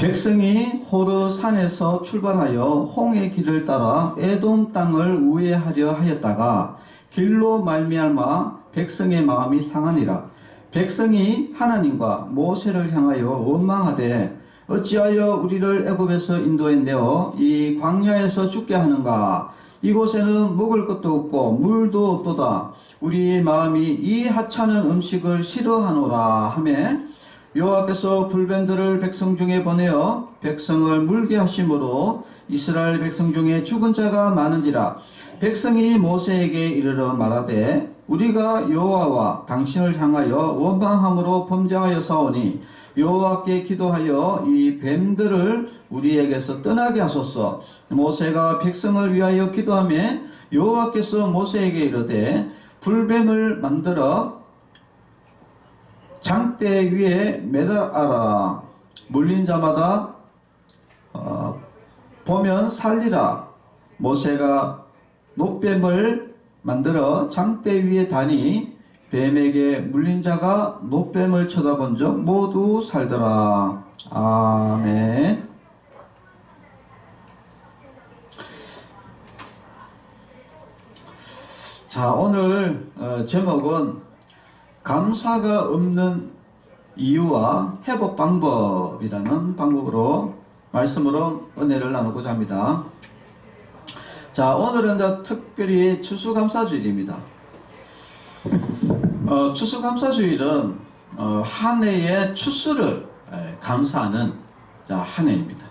백성이 호르 산에서 출발하여 홍해 길을 따라 에돔 땅을 우회하려 하였다가 길로 말미암아 백성의 마음이 상하니라. 백성이 하나님과 모세를 향하여 원망하되 어찌하여 우리를 애굽에서 인도해내어 이 광야에서 죽게 하는가? 이곳에는 먹을 것도 없고 물도 없도다. 우리 마음이 이 하찮은 음식을 싫어하노라 하매 여호와께서 불뱀들을 백성 중에 보내어 백성을 물게 하심으로 이스라엘 백성 중에 죽은 자가 많은지라. 백성이 모세에게 이르러 말하되 우리가 여호와와 당신을 향하여 원망함으로 범죄하여 사오니 여호와께 기도하여 이 뱀들을 우리에게서 떠나게 하소서. 모세가 백성을 위하여 기도하며 여호와께서 모세에게 이르되 불뱀을 만들어 장대 위에 매달아라. 물린 자마다 보면 살리라. 모세가 놋뱀을 만들어 장대 위에 다니 뱀에게 물린 자가 놋뱀을 쳐다본 적 모두 살더라. 아멘. 자, 오늘 제목은 감사가 없는 이유와 회복 방법이라는 방법으로 말씀으로 은혜를 나누고자 합니다. 자, 오늘은 특별히 추수감사주일입니다. 추수감사주일은 한 해의 추수를 감사하는 한 해입니다.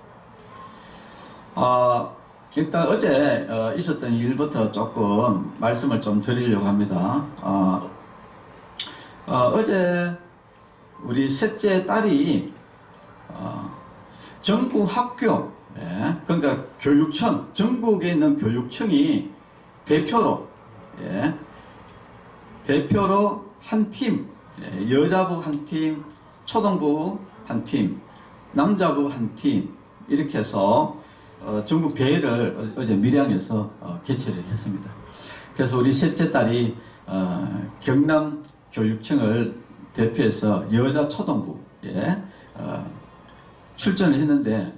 일단 어제 있었던 일부터 조금 말씀을 좀 드리려고 합니다. 어제 우리 셋째 딸이 전국 학교, 그러니까 교육청, 전국에 있는 교육청이 대표로 한 팀, 여자부 한 팀, 초등부 한 팀, 남자부 한 팀, 이렇게 해서 전국 대회를 어제 밀양에서 개최를 했습니다. 그래서 우리 셋째 딸이 경남 교육청을 대표해서 여자 초등부에 출전을 했는데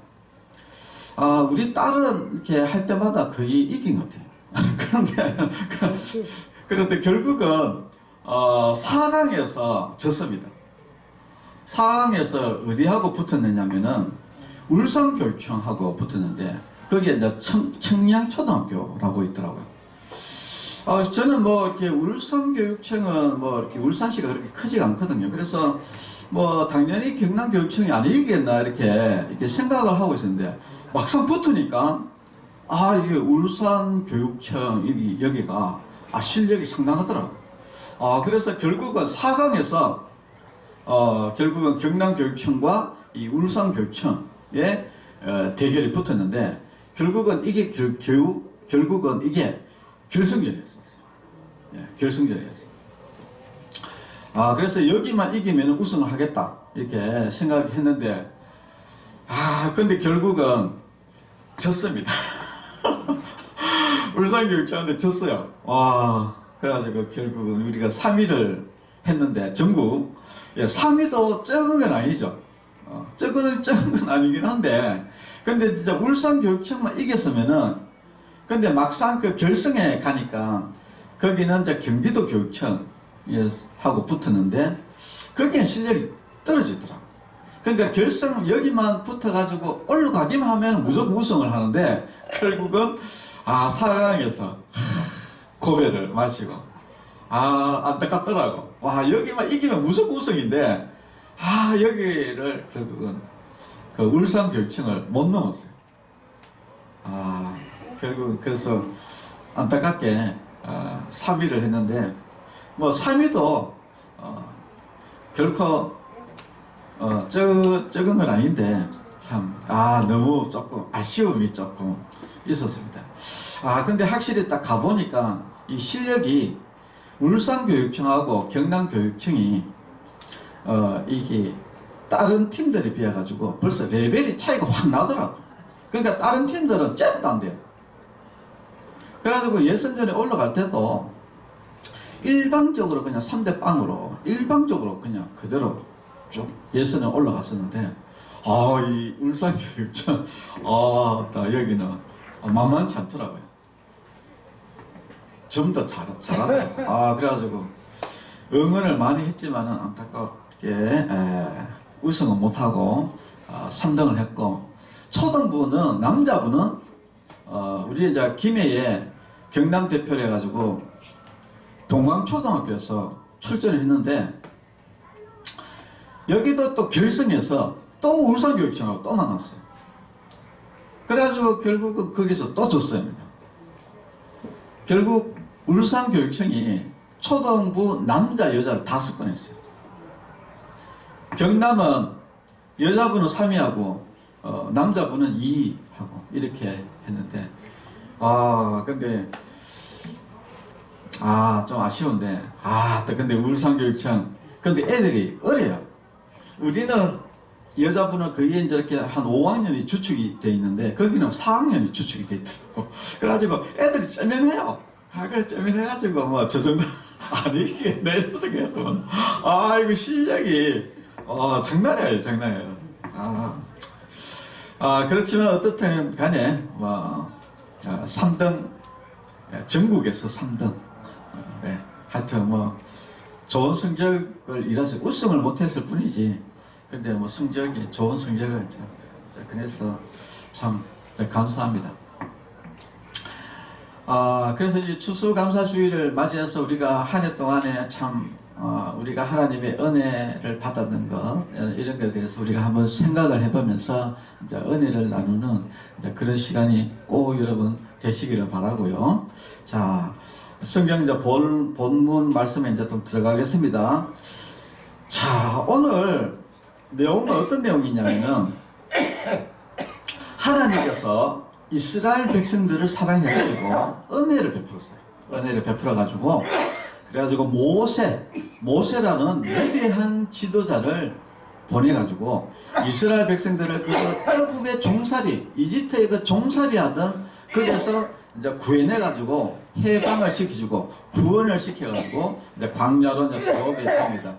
우리 딸은 이렇게 할 때마다 거의 이긴 것 같아요. 그런데 결국은 4강에서 졌습니다. 4강에서 어디하고 붙었느냐면은 울산교육청하고 붙었는데 거기에 이제 청량초등학교라고 있더라고요. 저는 뭐 이렇게 울산교육청은 뭐 이렇게 울산시가 그렇게 크지가 않거든요. 그래서 뭐 당연히 경남교육청이 아니겠나 이렇게 생각을 하고 있었는데 막상 붙으니까 이게 울산교육청 여기가 실력이 상당하더라고요. 그래서 결국은 4강에서 결국은 경남교육청과 이 울산교육청의 대결이 붙었는데 결국은 이게 결국은 이게 결승전이었어요. 결승전이었어요. 그래서 여기만 이기면 우승을 하겠다 이렇게 생각했는데 근데 결국은 졌습니다. 울산교육청한테 졌어요. 그래가지고 결국은 우리가 3위를 했는데 전국 3위도 적은 건 아니죠. 적은 건 아니긴 한데 근데 진짜 울산교육청만 이겼으면은 근데 막상 그 결승에 가니까 거기는 이제 경기도 교육청 하고 붙었는데 거기는 실력이 떨어지더라고. 그러니까 결승 여기만 붙어가지고 올라가기만 하면 무조건 우승을 하는데 결국은 4강에서 고배를 마시고 안타깝더라고. 여기만 이기면 무조건 우승인데 여기를 결국은 그 울산교육청을 못 넘었어요. 결국은 그래서 안타깝게 3위를 했는데 뭐 3위도 결코 적은 건 아닌데 참 너무 조금 아쉬움이 조금 있었습니다. 근데 확실히 딱 가보니까 이 실력이 울산교육청하고 경남교육청이 이게 다른 팀들에 비해 가지고 벌써 레벨이 차이가 확 나더라고. 그러니까 다른 팀들은 잽도 안 돼요. 그래가지고 예선전에 올라갈 때도 일방적으로 그냥 3대 0으로 일방적으로 그냥 그대로 쭉 예선에 올라갔었는데 이 울산교육청, 여기는 만만치 않더라고요. 좀 더 잘하더라고요. 그래가지고 응원을 많이 했지만은 안타깝게 우승은 못하고 3등을 했고, 초등부는 남자부는 우리 이제 김해에 경남 대표를 해가지고 동광초등학교에서 출전을 했는데, 여기도 또 결승에서 또 울산교육청하고 또 만났어요. 그래가지고 결국 거기서 또 졌어요. 결국 울산교육청이 초등부 남자 여자를 5번 했어요. 경남은 여자부는 3위하고 남자부는 2위하고 이렇게 했는데, 근데 좀 아쉬운데, 또 근데 울산교육청, 근데 애들이 어려요. 우리는 여자분은 거기에 이제 이렇게 한 5학년이 주축이 돼 있는데, 거기는 4학년이 주축이 돼 있더라고. 그래가지고 애들이 쩌면해요. 그래 쩌면해가지고 뭐 저 정도 이게 내려서 그랬더만, 이거 실력이 장난이 아니에요, 장난이에요. 그렇지만 어떻든 간에 3등, 전국에서 3등. 하여튼 좋은 성적을 이뤄서 우승을 못했을 뿐이지, 근데 성적이 좋은 성적을, 그래서 참 감사합니다. 그래서 이제 추수감사주의를 맞이해서 우리가 한 해 동안에 참 우리가 하나님의 은혜를 받았는 것, 이런 것에 대해서 우리가 한번 생각을 해보면서 이제 은혜를 나누는 이제 그런 시간이 꼭 여러분 되시기를 바라고요. 자, 성경 이제 본문 말씀에 이제 좀 들어가겠습니다. 자, 오늘 내용은 어떤 내용이냐면은, 하나님께서 이스라엘 백성들을 사랑해가지고 은혜를 베풀었어요. 은혜를 베풀어가지고, 그래가지고 모세라는 위대한 지도자를 보내가지고 이스라엘 백성들을 그 애굽의 종살이, 이집트의 그 종살이 하던 거기서 이제 구해내가지고 해방을 시켜주고 구원을 시켜가지고 이제 광야로 이제 들어오게 됩니다.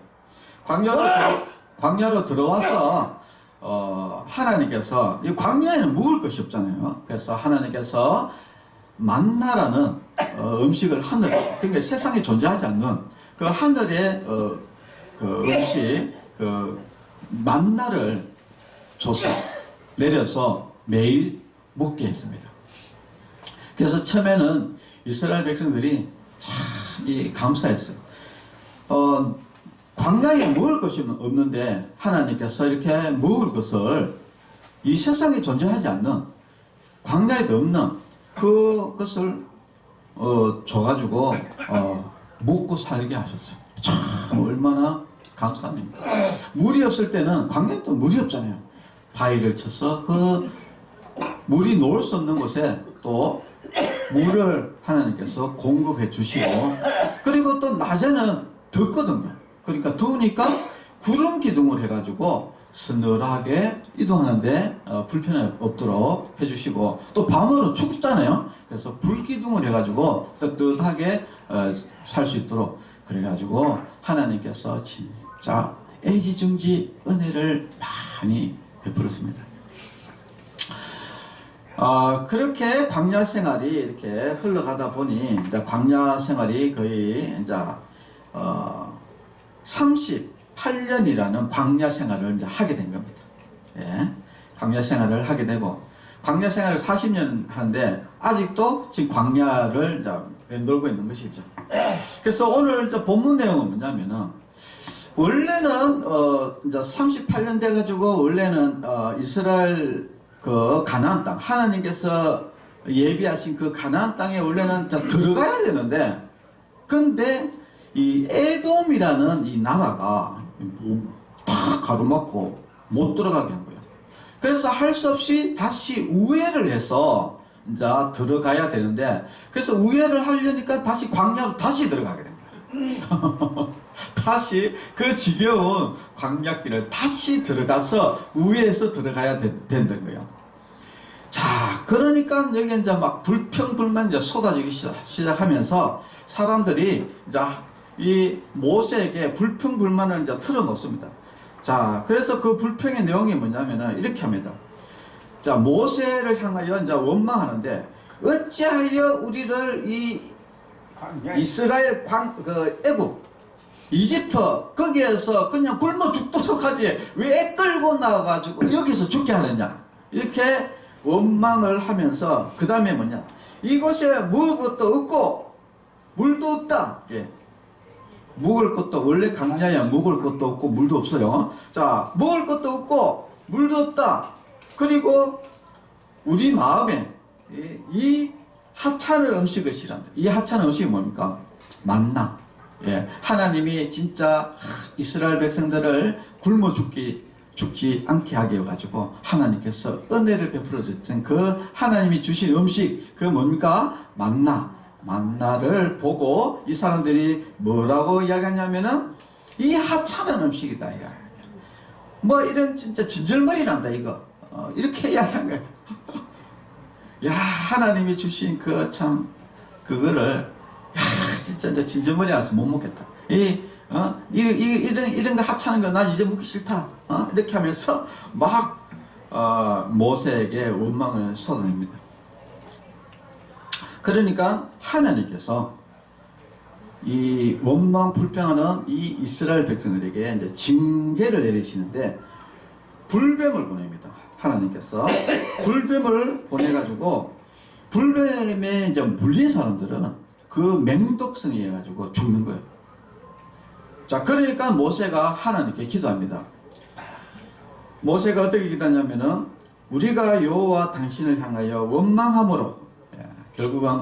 광야로 들어와서 하나님께서, 이 광야에는 먹을 것이 없잖아요. 그래서 하나님께서 만나라는 음식을 그러니까 세상에 존재하지 않는 그 하늘의 그 음식, 그 만나를 줘서 내려서 매일 먹게 했습니다. 그래서 처음에는 이스라엘 백성들이 참 감사했어요. 광야에 먹을 것이 없는데 하나님께서 이렇게 먹을 것을, 이 세상에 존재하지 않는, 광야에도 없는 그것을 줘가지고 먹고 살게 하셨어요. 참 얼마나 감사합니다. 물이 없을 때는, 광야에 또 물이 없잖아요. 바위를 쳐서 그 물이 놓을 수 없는 곳에 또 물을 하나님께서 공급해 주시고, 그리고 또 낮에는 덥거든요. 그러니까 더우니까 구름 기둥을 해가지고 서늘하게 이동하는데 불편함 없도록 해주시고, 또 밤으로 춥잖아요. 그래서 불 기둥을 해가지고 뜨뜻하게 살 수 있도록, 그래가지고 하나님께서 진짜 애지중지 은혜를 많이 베풀었습니다. 그렇게 광야 생활이 이렇게 흘러가다 보니 이제 광야 생활이 거의 이제 38년이라는 광야 생활을 이제 하게 된 겁니다. 예. 광야 생활을 하게 되고, 광야 생활을 40년 하는데 아직도 지금 광야를 이제 맴돌고 있는 것이죠. 그래서 오늘 이제 본문 내용은 뭐냐면은, 원래는 이제 38년 돼가지고 원래는 이스라엘 그 가나안 땅, 하나님께서 예비하신 그 가나안 땅에 원래는 들어가야 되는데, 근데 이 에돔이라는 이 나라가 다 가로막고 못 들어가게 한 거예요. 그래서 할 수 없이 다시 우회를 해서 이제 들어가야 되는데, 그래서 우회를 하려니까 다시 광야로 다시 들어가게 된 거예요. 다시 그 지겨운 광야길을 다시 들어가서 우회해서 들어가야 된다는 거예요. 자, 그러니까 여기 이제 막 불평불만 이제 쏟아지기 시작하면서 사람들이 이제 이 모세에게 불평불만을 이제 털어놓습니다. 자, 그래서 그 불평의 내용이 뭐냐면은 이렇게 합니다. 자, 모세를 향하여 이제 원망하는데, 어찌하여 우리를 이 이스라엘 애국, 이집트, 거기에서 그냥 굶어 죽도록 하지, 왜 끌고 나와가지고 여기서 죽게 하느냐. 이렇게 원망을 하면서, 그 다음에 뭐냐. 이곳에 먹을 것도 없고, 물도 없다. 예. 먹을 것도, 원래 강야야 먹을 것도 없고, 물도 없어요. 자, 먹을 것도 없고, 물도 없다. 그리고 우리 마음에 이 하찮은 음식을 싫어한다. 이 하찮은 음식이 뭡니까? 만나. 예. 하나님이 진짜 이스라엘 백성들을 굶어 죽지 않게 하게 해가지고 하나님께서 은혜를 베풀어 주신 그 하나님이 주신 음식, 그 뭡니까? 만나를 보고 이 사람들이 뭐라고 이야기하냐면은 이 하찮은 음식이다. 뭐 이런 진짜 진절머리 난다 이거. 이렇게 이야기한 거예요. 야, 하나님이 주신 그 참 그거를, 야, 진짜 이제 진절머리 나서 못 먹겠다. 이런 거 하찮은 거 난 이제 먹기 싫다. 이렇게 하면서 막 모세에게 원망을 쏟아냅니다. 그러니까 하나님께서 이 원망 불평하는 이 이스라엘 백성들에게 이제 징계를 내리시는데 불뱀을 보냅니다. 하나님께서 불뱀을 보내가지고 불뱀에 이제 물린 사람들은 그 맹독성이 해가지고 죽는 거예요. 자, 그러니까 모세가 하나님께 기도합니다. 모세가 어떻게 기도하냐면은 우리가 여호와 당신을 향하여 원망함으로, 결국은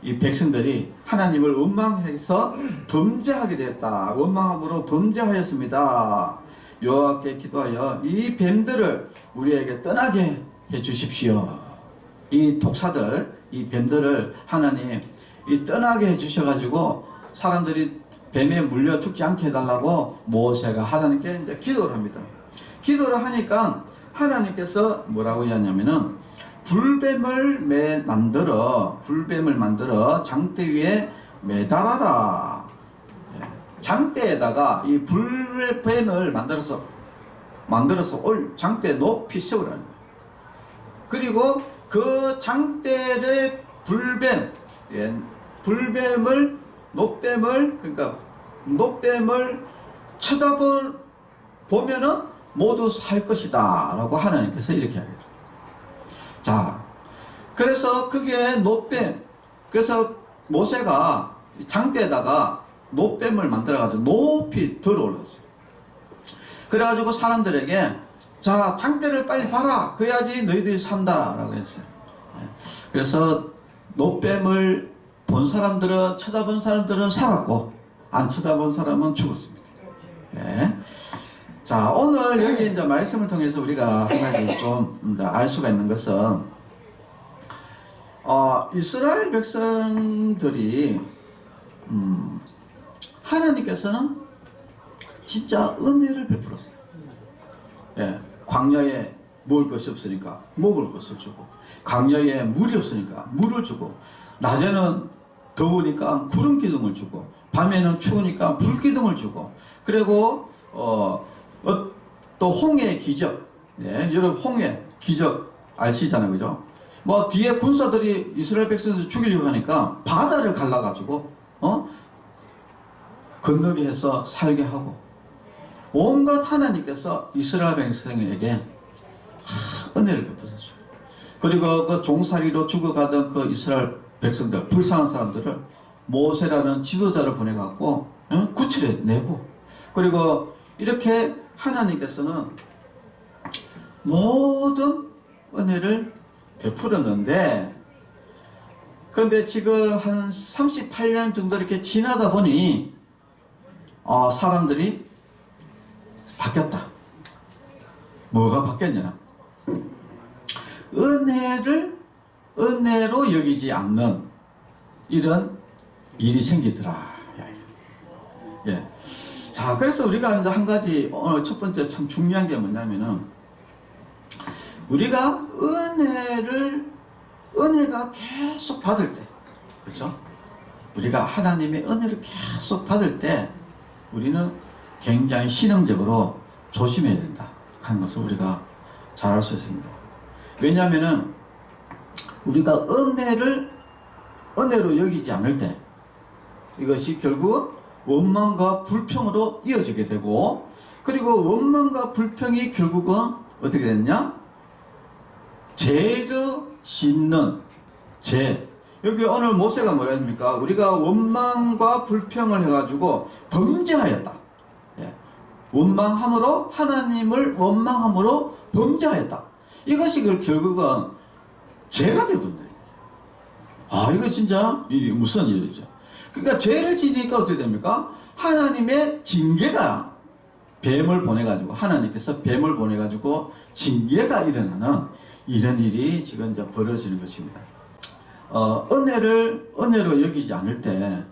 이 백성들이 하나님을 원망해서 범죄하게 되었다. 원망함으로 범죄하였습니다. 여호와께 기도하여 이 뱀들을 우리에게 떠나게 해 주십시오. 이 독사들, 이 뱀들을 하나님 이 떠나게 해 주셔가지고 사람들이 뱀에 물려 죽지 않게 해달라고 모세가 하나님께 이제 기도를 합니다. 기도를 하니까 하나님께서 뭐라고 하냐면은 불뱀을 만들어 장대 위에 매달아라. 장대에다가 이 불뱀을 만들어서 장대 높이 세우라는 거예요. 그리고 그 장대의 노뱀을 쳐다보면은 모두 살 것이다 라고 하나님께서 이렇게 하겠죠. 자, 그래서 그게 그래서 모세가 장대에다가 노뱀을 만들어가지고 높이 들어올랐어요. 그래가지고 사람들에게 자, 장대를 빨리 봐라. 그래야지 너희들이 산다 라고 했어요. 그래서 노뱀을 쳐다본 사람들은 살았고 안 쳐다본 사람은 죽었습니다. 네. 자, 오늘 여기 이제 말씀을 통해서 우리가 한 가지 좀 알 수가 있는 것은 이스라엘 백성들이 하나님께서는 진짜 은혜를 베풀었어요. 예, 광야에 먹을 것이 없으니까 먹을 것을 주고, 광야에 물이 없으니까 물을 주고, 낮에는 더우니까 구름 기둥을 주고, 밤에는 추우니까 불 기둥을 주고, 그리고 또 홍해의 기적, 예, 여러분 홍해 기적 아시잖아요, 그죠? 뭐 뒤에 군사들이 이스라엘 백성들 죽이려고 하니까 바다를 갈라가지고 건너게 해서 살게 하고, 온갖 하나님께서 이스라엘 백성에게 은혜를 베푸셨어요. 그리고 그 종살이로 죽어가던 그 이스라엘 백성들, 불쌍한 사람들을 모세라는 지도자를 보내갖고 구출해내고, 그리고 이렇게 하나님께서는 모든 은혜를 베풀었는데, 그런데 지금 한 38년 정도 이렇게 지나다 보니 사람들이 바뀌었다. 뭐가 바뀌었냐? 은혜로 여기지 않는 이런 일이 생기더라. 예. 자, 그래서 우리가 이제 한 가지 오늘 첫 번째 참 중요한 게 뭐냐면은, 우리가 은혜가 계속 받을 때, 그렇죠? 우리가 하나님의 은혜를 계속 받을 때 우리는 굉장히 신앙적으로 조심해야 된다 하는 것을 우리가 잘 알 수 있습니다. 왜냐하면은 우리가 은혜로 여기지 않을 때 이것이 결국 원망과 불평으로 이어지게 되고, 그리고 원망과 불평이 결국은 어떻게 됐냐? 죄를 짓는 죄. 여기 오늘 모세가 뭐라 했습니까? 우리가 원망과 불평을 해가지고 범죄하였다. 예. 원망함으로, 하나님을 원망함으로 범죄하였다. 이것이 결국은 죄가 되거든요. 아, 이거 진짜 무슨 일이죠? 그러니까 죄를 지니까 어떻게 됩니까? 하나님의 징계가 뱀을 보내가지고, 하나님께서 뱀을 보내가지고 징계가 일어나는 이런 일이 지금 이제 벌어지는 것입니다. 은혜로 여기지 않을 때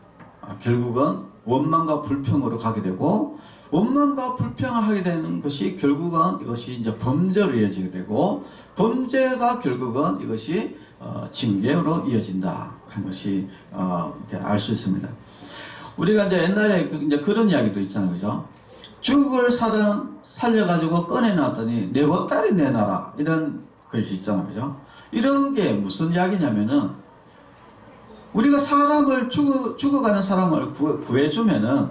결국은 원망과 불평으로 가게 되고, 원망과 불평을 하게 되는 것이 결국은 이것이 이제 범죄로 이어지게 되고, 범죄가 결국은 이것이 징계로 이어진다 하는 것이 이렇게 알 수 있습니다. 우리가 이제 옛날에 이제 그런 이야기도 있잖아요, 그죠? 죽을 사람 살려가지고 꺼내놨더니 내 보따리 내놔라, 이런 것이 있잖아요, 그죠? 이런 게 무슨 이야기냐면은, 우리가 사람을 죽어가는 사람을 구해주면은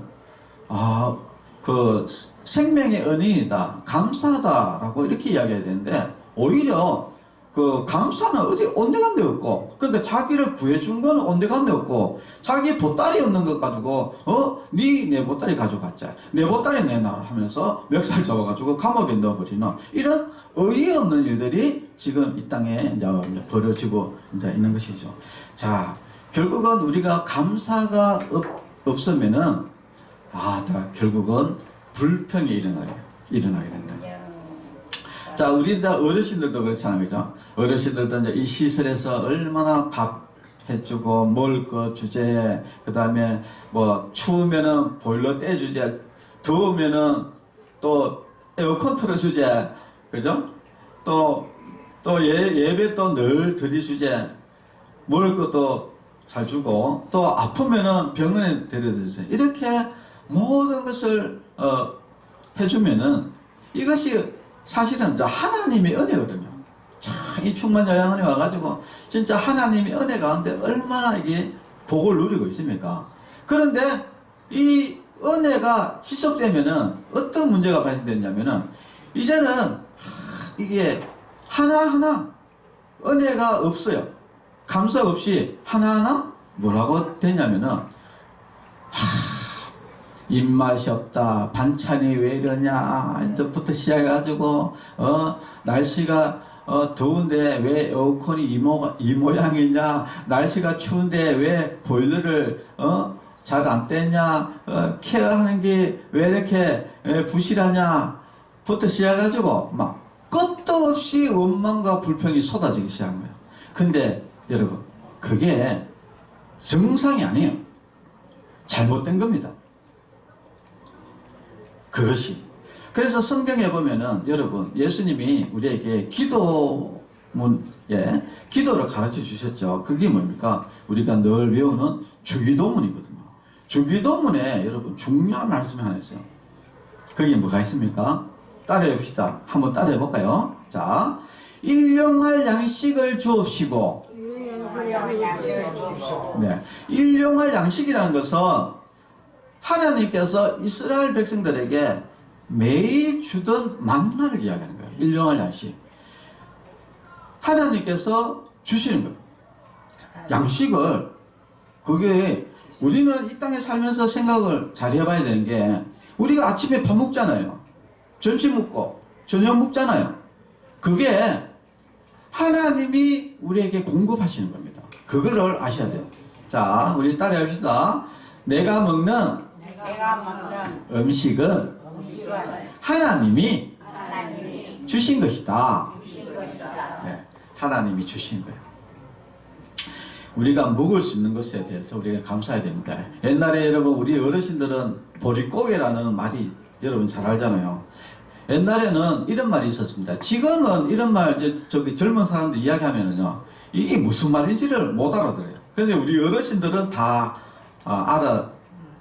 그 생명의 은인이다, 감사하다라고 이렇게 이야기해야 되는데, 오히려 그 감사는 어디 온데간데 없고, 그러니까 자기를 구해준 건 온데간데 없고, 자기 보따리 없는 것 가지고 네 보따리 가져갔자, 내 보따리 내놔라 하면서 멱살 잡아가지고 감옥에 넣어버리는 이런 어이없는 일들이 지금 이 땅에 이제 벌어지고 이제 있는 것이죠. 자, 결국은 우리가 감사가 없으면은 결국은 불평이 일어나게 된다. 자, 우리 어르신들도 그렇잖아요, 그죠? 어르신들도 이제 이 시설에서 얼마나 밥 해주고, 먹을 거 주제, 그 다음에 뭐 추우면은 보일러 떼주제, 더우면은 또 에어컨 틀어주제, 그죠? 또 예배 또 늘 드리주제, 먹을 것도 잘 주고, 또 아프면은 병원에 데려다주제, 이렇게 모든 것을 해주면은 이것이 사실은 하나님의 은혜거든요. 참, 이 충만요양원에 와가지고 진짜 하나님의 은혜 가운데 얼마나 이게 복을 누리고 있습니까? 그런데 이 은혜가 지속되면은 어떤 문제가 발생되냐면은, 이제는 이게 하나하나 은혜가 없어요. 감사 없이 하나하나 뭐라고 되냐면은, 입맛이 없다, 반찬이 왜 이러냐, 이제부터 시작해가지고 날씨가 더운데 왜 에어컨이 이 모양이냐, 날씨가 추운데 왜 보일러를 잘 안 뗐냐, 케어하는 게 왜 이렇게 부실하냐 부터 시작해가지고 막 끝도 없이 원망과 불평이 쏟아지기 시작한 거예요. 근데 여러분, 그게 정상이 아니에요. 잘못된 겁니다. 그것이. 그래서 성경에 보면은 여러분, 예수님이 우리에게 기도를 가르쳐 주셨죠. 그게 뭡니까? 우리가 늘 외우는 주기도문이거든요. 주기도문에 여러분 중요한 말씀이 하나 있어요. 그게 뭐가 있습니까? 따라해 봅시다. 한번 따라해 볼까요? 자, 일용할 양식을 주옵시고. 네, 일용할 양식이라는 것은 하나님께서 이스라엘 백성들에게 매일 주던 만나를 이야기하는 거예요. 일용할 양식. 하나님께서 주시는 거예요. 양식을. 그게 우리는 이 땅에 살면서 생각을 잘 해봐야 되는 게, 우리가 아침에 밥 먹잖아요. 점심 먹고 저녁 먹잖아요. 그게 하나님이 우리에게 공급하시는 겁니다. 그거를 아셔야 돼요. 자, 우리 따라해 봅시다. 내가 먹는 음식은 하나님이 주신 것이다. 네, 하나님이 주신 거예요. 우리가 먹을 수 있는 것에 대해서 우리가 감사해야 됩니다. 옛날에 여러분, 우리 어르신들은 보릿고개라는 말이 여러분 잘 알잖아요. 옛날에는 이런 말이 있었습니다. 지금은 이런 말 젊은 사람들 이야기하면은요, 이게 무슨 말인지를 못 알아들어요. 근데 우리 어르신들은 다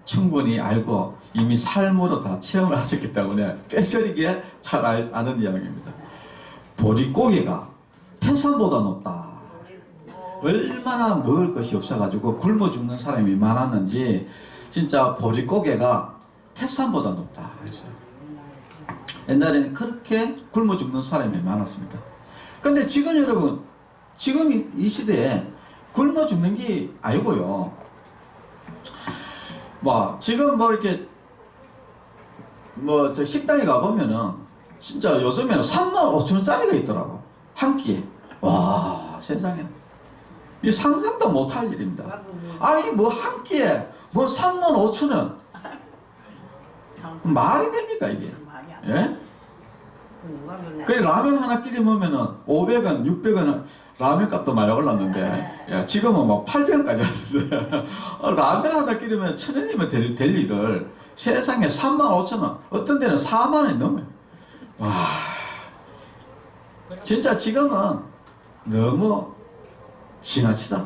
충분히 알고, 이미 삶으로 다 체험을 하셨기 때문에 뼈저리게 잘 아는 이야기입니다. 보릿고개가 태산보다 높다. 얼마나 먹을 것이 없어가지고 굶어 죽는 사람이 많았는지 진짜 보릿고개가 태산보다 높다. 옛날에는 그렇게 굶어 죽는 사람이 많았습니다. 근데 지금 여러분, 지금 이 시대에 굶어 죽는 게 아니고요. 지금 이렇게 저 식당에 가보면은 진짜 요즘에는 35,000원짜리가 있더라고. 한 끼에. 와, 세상에. 이 상상도 못할 일입니다. 아니, 한 끼에 35,000원. 말이 됩니까, 이게? 예? 그래, 라면 하나 끼리 먹으면은 500원, 600원 라면 값도 많이 올랐는데, 지금은 800원까지 왔는데, 라면 하나 끼리면 1,000원이면 될 일을 세상에 35,000원, 어떤 데는 4만원이 넘어요. 와, 진짜 지금은 너무 지나치다.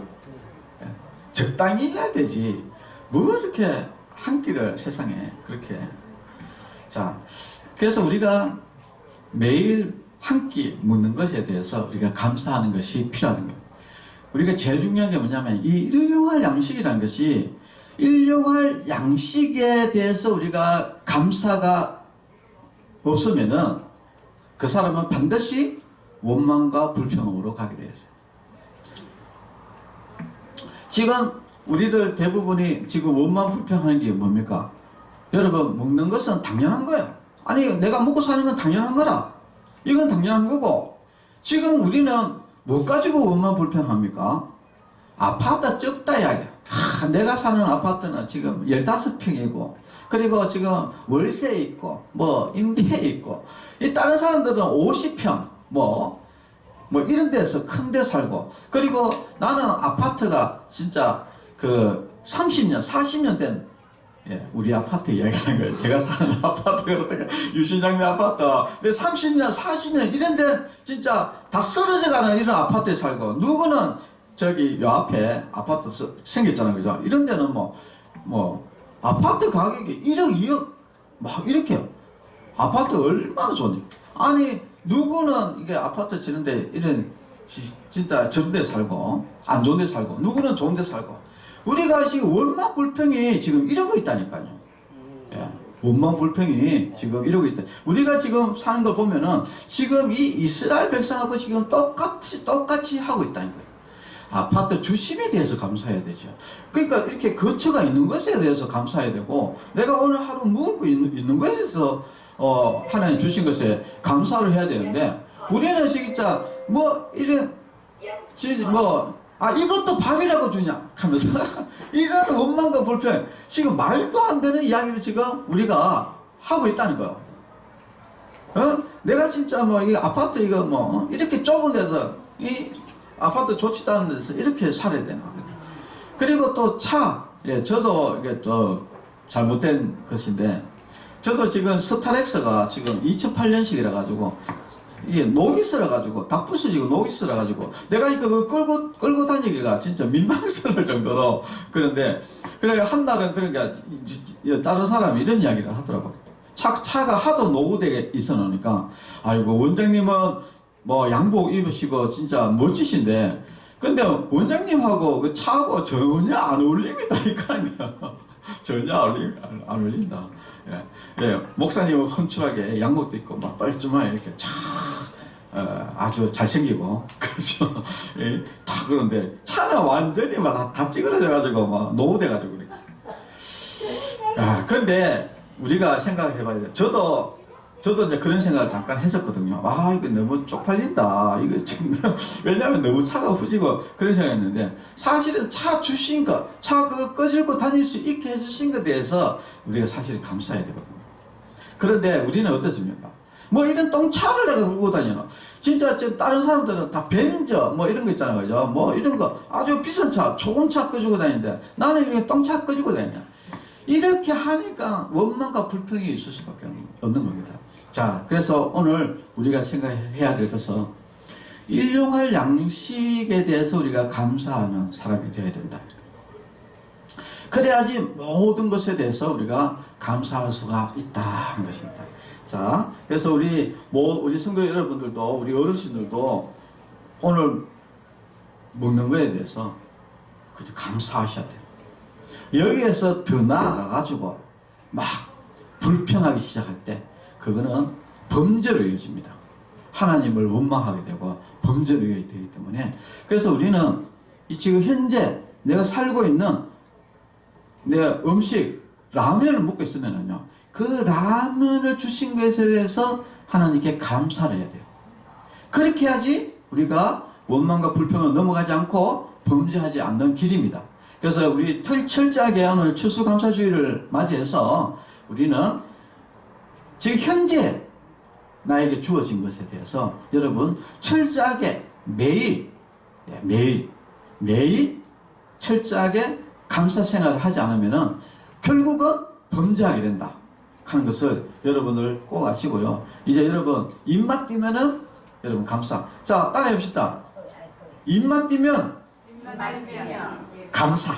적당히 해야 되지. 뭐 이렇게 한 끼를 세상에 그렇게. 자, 그래서 우리가 매일 한 끼 먹는 것에 대해서 우리가 감사하는 것이 필요한 거예요. 우리가 제일 중요한 게 뭐냐면 이 일용할 양식이라는 것이 일용할 양식에 대해서 우리가 감사가 없으면은 그 사람은 반드시 원망과 불평으로 가게 되어 있어요. 지금 우리들 대부분이 지금 원망 불평하는 게 뭡니까? 여러분, 먹는 것은 당연한 거예요. 아니, 내가 먹고 사는 건 당연한 거라. 이건 당연한 거고, 지금 우리는 뭐 가지고 원망 불평합니까? 아파트 적다 이야기. 내가 사는 아파트는 지금 15평이고, 그리고 지금 월세 있고, 임대 있고, 이 다른 사람들은 50평, 이런 데서 큰 데 살고, 그리고 나는 아파트가 진짜 30년, 40년 된, 우리 아파트 이야기하는 거예요. 제가 사는 아파트, 그렇다가 유신장미 아파트. 근데 30년, 40년, 이런 데 진짜 다 쓰러져 가는 이런 아파트에 살고, 누구는 저기 요 앞에 아파트 생겼잖아요. 그죠? 이런 데는 아파트 가격이 1억, 2억, 이렇게. 아파트 얼마나 좋니? 아니, 누구는 이게 아파트 지는데 이런, 진짜 저런 데 살고, 안 좋은 데 살고, 누구는 좋은 데 살고. 우리가 지금 원망 불평이 지금 이러고 있다니까요. 원망 불평이 지금 이러고 있다. 우리가 지금 사는 걸 보면은 지금 이 이스라엘 백성하고 지금 똑같이 하고 있다는 거예요. 아파트 주심에 대해서 감사해야 되죠. 그러니까 이렇게 거처가 있는 것에 대해서 감사해야 되고, 내가 오늘 하루 먹고 있는 것에 대해서 하나님 주신 것에 감사를 해야 되는데, 우리는 진짜 이것도 밥이라고 주냐 하면서 이런 원망과 불평, 지금 말도 안 되는 이야기를 지금 우리가 하고 있다는 거예요. 내가 진짜 이 아파트 이렇게 좁은 데서 이 아파트 좋지도 않은 데서 이렇게 살아야 되나. 그리고 또 저도 이게 또 잘못된 것인데, 저도 지금 스타렉스가 지금 2008년식이라 가지고 이게 녹이 쓸어가지고 다 부서지고 녹이 쓸어가지고 내가 이거 끌고 다니기가 진짜 민망스러울 정도로. 그런데 한 날은 다른 사람이 이런 이야기를 하더라고. 차가 하도 노후되게 있어 놓으니까, 아이고 원장님은 양복 입으시고 진짜 멋지신데, 근데 원장님하고 그 차하고 전혀 안 어울립니다. 전혀 안 어울린다. 목사님은 훤칠하게 양복도 입고 뻘쭘하게 이렇게 아주 잘생기고, 그렇죠. 다 그런데 차는 완전히 다 찌그러져가지고 노후돼가지고 그래. 근데 우리가 생각해봐야 돼. 저도 이제 그런 생각을 잠깐 했었거든요. 이거 너무 쪽팔린다. 이거 지금 왜냐면 너무 차가 후지고 그런 생각했는데, 사실은 차 주신 거, 차 그거 꺼질고 다닐 수 있게 해주신 것에 대해서 우리가 사실 감사해야 되거든요. 그런데 우리는 어떻습니까? 이런 똥차를 내가 끌고 다니나. 진짜 다른 사람들은 다 벤저 이런 거 있잖아요. 그죠? 이런 거 아주 비싼 차, 좋은 차 꺼주고 다니는데 나는 이렇게 똥차 꺼주고 다니냐. 이렇게 하니까 원망과 불평이 있을 수밖에 없는 겁니다. 자, 그래서 오늘 우리가 생각해야 될 것은 일용할 양식에 대해서 우리가 감사하는 사람이 되어야 된다. 그래야지 모든 것에 대해서 우리가 감사할 수가 있다 한 것입니다. 자, 그래서 우리 성도 여러분들도, 우리 어르신들도 오늘 먹는 거에 대해서 감사하셔야 돼요. 여기에서 더 나아가가지고 막 불평하기 시작할 때 그거는 범죄로 이어집니다. 하나님을 원망하게 되고 범죄로 이어지기 때문에, 그래서 우리는 지금 현재 내가 살고 있는 내 음식 라면을 먹고 있으면은요, 그 라면을 주신 것에 대해서 하나님께 감사를 해야 돼요. 그렇게 해야지 우리가 원망과 불평을 넘어가지 않고 범죄하지 않는 길입니다. 그래서 우리 철저하게 오늘 추수감사주의를 맞이해서 우리는 지금 현재 나에게 주어진 것에 대해서 여러분 철저하게 매일 철저하게 감사 생활을 하지 않으면은 결국은 범죄하게 된다 하는 것을 여러분들 꼭 아시고요. 이제 여러분 입맛 뛰면은 여러분 감사. 자, 따라해 봅시다. 입맛 뛰면 감사.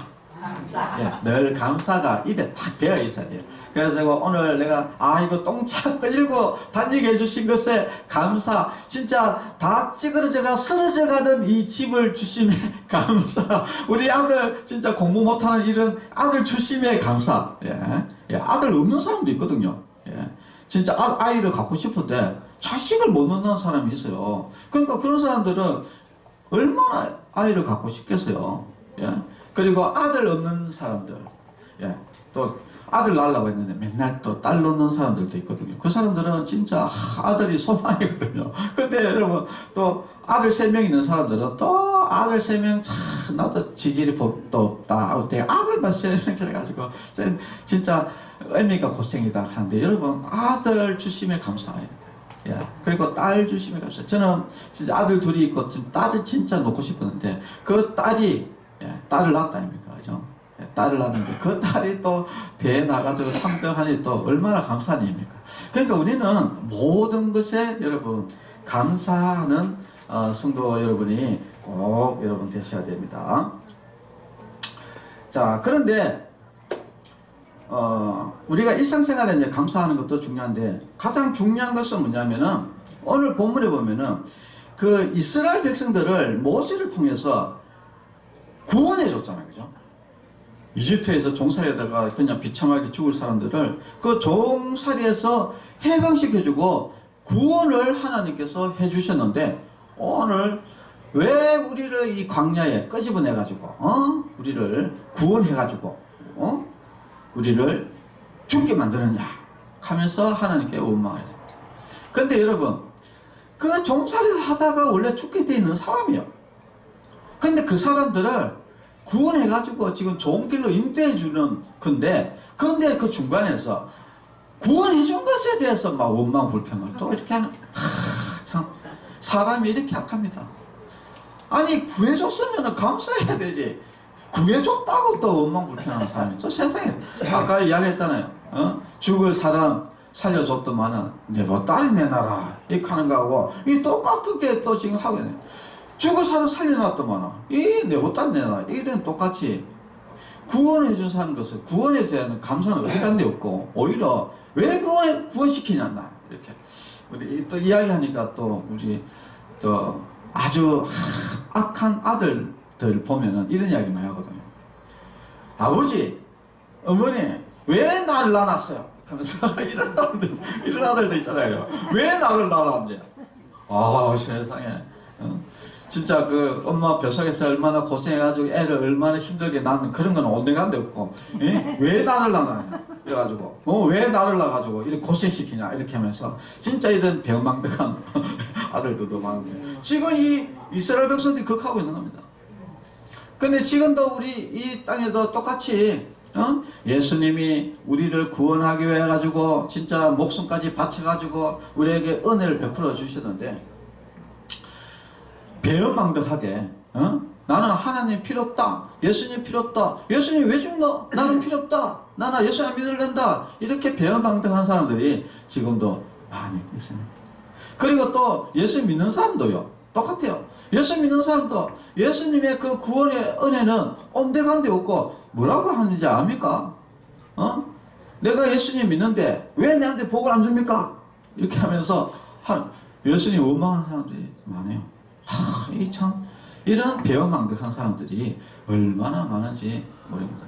예, 늘 감사가 입에 딱 배어 있어야 돼요. 그래서 오늘 내가 이거 똥차 끌고 다니게 해주신 것에 감사. 진짜 다 찌그러져가 쓰러져가는 이 집을 주심에 감사. 우리 아들 진짜 공부 못하는 이런 아들 주심에 감사. 예, 아들 없는 사람도 있거든요. 예, 진짜 아이를 갖고 싶은데 자식을 못 낳는 사람이 있어요. 그러니까 그런 사람들은 얼마나 아이를 갖고 싶겠어요. 예, 그리고 아들 없는 사람들, 예, 또 아들 낳으려고 했는데 맨날 또 딸 놓는 사람들도 있거든요. 그 사람들은 진짜 아들이 소망이거든요. 근데 여러분 또 아들 3명 있는 사람들은 또 아들 3명 참 나도 지질이 법도 없다. 어때 아들만 3명 해가지고 진짜 애미가 고생이다 하는데, 여러분 아들 주심에 감사해야 돼요. 예, 그리고 딸 주심에 감사해요. 저는 진짜 아들 둘이 있고 딸을 진짜 놓고 싶었는데 그 딸이 딸을 낳았다 아닙니까? 그죠? 딸을 낳았는데 그 딸이 또 대회 나가지고 3등 하니 또 얼마나 감사한 일입니까? 그러니까 우리는 모든 것에 여러분 감사하는 성도 여러분이 꼭 여러분 되셔야 됩니다. 자, 그런데 우리가 일상생활에 이제 감사하는 것도 중요한데 가장 중요한 것은 뭐냐면은 오늘 본문에 보면은 그 이스라엘 백성들을 모세를 통해서 구원해 줬잖아요. 그죠? 이집트에서 종살이하다가 그냥 비참하게 죽을 사람들을 그 종살이에서 해방시켜주고 구원을 하나님께서 해주셨는데, 오늘 왜 우리를 이 광야에 끄집어내가지고 우리를 구원해가지고 우리를 죽게 만드느냐 하면서 하나님께 원망했습니다. 근데 여러분 그 종살이를 하다가 원래 죽게 돼 있는 사람이요. 근데 그 사람들을 구원해가지고 지금 좋은 길로 인도해주는 건데, 그런데 그 중간에서 구원해준 것에 대해서 막 원망 불평을 또 이렇게 하는, 참 사람이 이렇게 악합니다. 아니 구해줬으면 감사해야 되지, 구해줬다고 또 원망 불평하는 사람이 또 세상에. 아까 이야기했잖아요. 죽을 사람 살려줬더만은 내 딸이 내놔라 이렇게 하는 거하고 이 똑같은 게 또 지금 하고 있네요. 죽을 사람 살려놨더만 내 딸 내놔라, 이런 똑같이 구원해준 사는 것을 구원에 대한 감사는 어디 간 데 없고 오히려 왜 구원시키냐 나 이렇게 우리 또 이야기하니까 또 우리 또 아주 악한 아들들 보면은 이런 이야기 많이 하거든요. 아버지, 어머니 왜 나를 낳았어요? 하면서 이런 아들도 있잖아요. 왜 나를 낳았냐? 세상에. 진짜 그 엄마 뱃속에서 얼마나 고생해가지고 애를 얼마나 힘들게 낳는 그런 건 온데간데 없고, 왜 나를 낳았냐? 그래가지고 왜 나를 낳아가지고 이렇게 고생시키냐 이렇게 하면서 진짜 이런 배은망덕한 아들들도 많은데, 지금 이 이스라엘 백성들이 극하고 있는 겁니다. 근데 지금도 우리 이 땅에도 똑같이 예수님이 우리를 구원하기 위해 가지고 진짜 목숨까지 바쳐가지고 우리에게 은혜를 베풀어 주셨는데, 배은망덕하게 나는 하나님 필요 없다, 예수님 필요 없다, 예수님 왜 죽노? 나는 필요 없다, 나는 예수 안 믿을랜다, 이렇게 배은망덕한 사람들이 지금도 많이 있습니다. 그리고 또 예수 믿는 사람도요 똑같아요. 예수 믿는 사람도 예수님의 그 구원의 은혜는 온데간데 없고 뭐라고 하는지 압니까? 내가 예수님 믿는데 왜 내한테 복을 안 줍니까? 이렇게 하면서 예수님 원망하는 사람들이 많아요. 이 참 이런 배은망덕한 사람들이 얼마나 많은지 모릅니다.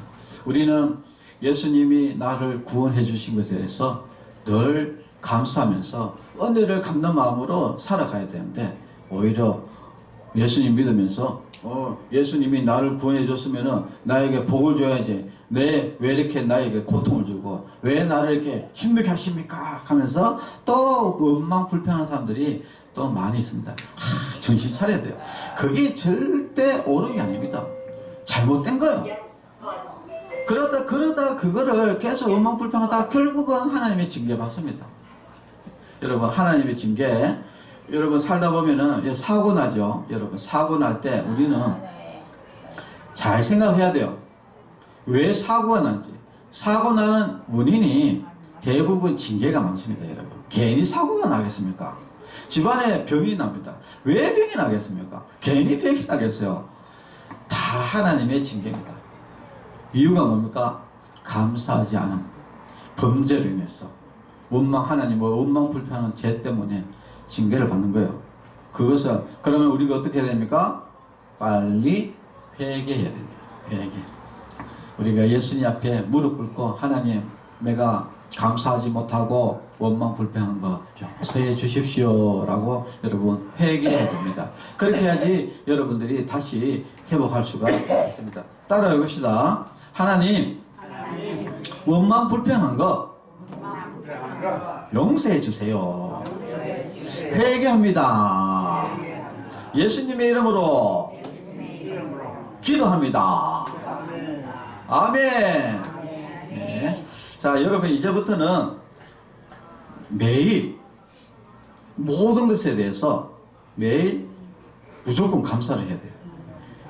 우리는 예수님이 나를 구원해 주신 것에 대해서 늘 감사하면서 은혜를 갚는 마음으로 살아가야 되는데, 오히려 예수님 믿으면서 예수님이 나를 구원해 줬으면은 나에게 복을 줘야지, 왜 이렇게 나에게 고통을 주고 왜 나를 이렇게 힘들게 하십니까 하면서 또 원망 불평하는 사람들이 또 많이 있습니다. 정신 차려야 돼요. 그게 절대 옳은 게 아닙니다. 잘못된 거예요. 그러다 그거를 계속 원망 불평하다가 결국은 하나님의 징계 받습니다. 여러분, 하나님의 징계, 여러분 살다 보면은 사고 나죠. 여러분, 사고 날 때 우리는 잘 생각해야 돼요. 왜 사고가 나는지. 사고 나는 원인이 대부분 징계가 많습니다. 여러분, 괜히 사고가 나겠습니까? 집안에 병이 납니다. 왜 병이 나겠습니까? 괜히 병이 나겠어요. 다 하나님의 징계입니다. 이유가 뭡니까? 감사하지 않은 범죄로 인해서 하나님을 원망 불평하는 죄 때문에 징계를 받는 거예요. 그러면 우리가 어떻게 해야 됩니까? 빨리 회개해야 됩니다. 회개. 우리가 예수님 앞에 무릎 꿇고, 하나님, 내가 감사하지 못하고 원망 불평한 거 용서해 주십시오 라고 여러분 회개해야 됩니다. 그렇게 해야지 여러분들이 다시 회복할 수가 있습니다. 따라해 봅시다. 하나님, 원망 불평한 거 용서해 주세요. 회개합니다. 예수님의 이름으로 기도합니다. 아멘. 네. 자, 여러분, 이제부터는 매일 모든 것에 대해서 매일 무조건 감사를 해야 돼요.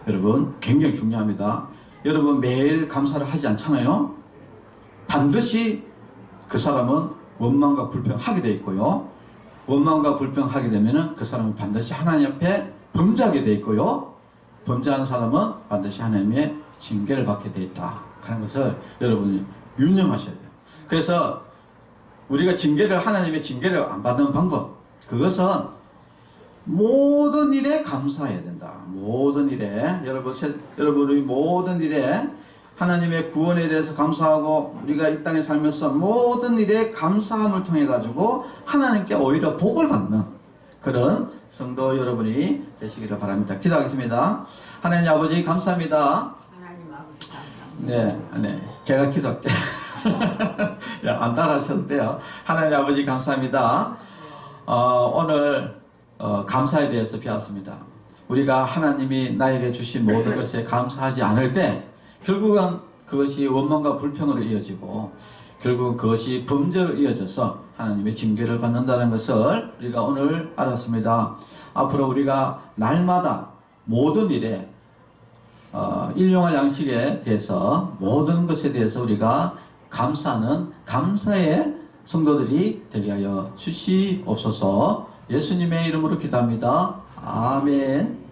여러분, 굉장히 중요합니다. 여러분, 매일 감사를 하지 않잖아요. 반드시 그 사람은 원망과 불평하게 되어 있고요. 원망과 불평하게 되면은 그 사람은 반드시 하나님 앞에 범죄하게 되어 있고요. 범죄하는 사람은 반드시 하나님의 징계를 받게 되어 있다 하는 것을 여러분이 유념하셔야 돼요. 그래서 우리가 하나님의 징계를 안 받는 방법, 그것은 모든 일에 감사해야 된다. 모든 일에, 여러분이 모든 일에 하나님의 구원에 대해서 감사하고, 우리가 이 땅에 살면서 모든 일에 감사함을 통해 가지고 하나님께 오히려 복을 받는 그런 성도 여러분이 되시기를 바랍니다. 기도하겠습니다. 하나님 아버지 감사합니다. 하나님 아버지 감사합니다. 네, 제가 기도할게요. 안 따라하셔도 돼요. 하나님 아버지 감사합니다. 오늘 감사에 대해서 배웠습니다. 우리가 하나님이 나에게 주신 모든 것에 감사하지 않을 때 결국은 그것이 원망과 불평으로 이어지고, 결국은 그것이 범죄로 이어져서 하나님의 징계를 받는다는 것을 우리가 오늘 알았습니다. 앞으로 우리가 날마다 모든 일에 일용할 양식에 대해서, 모든 것에 대해서 우리가 감사하는 감사의 성도들이 되게 하여 주시옵소서. 예수님의 이름으로 기도합니다. 아멘.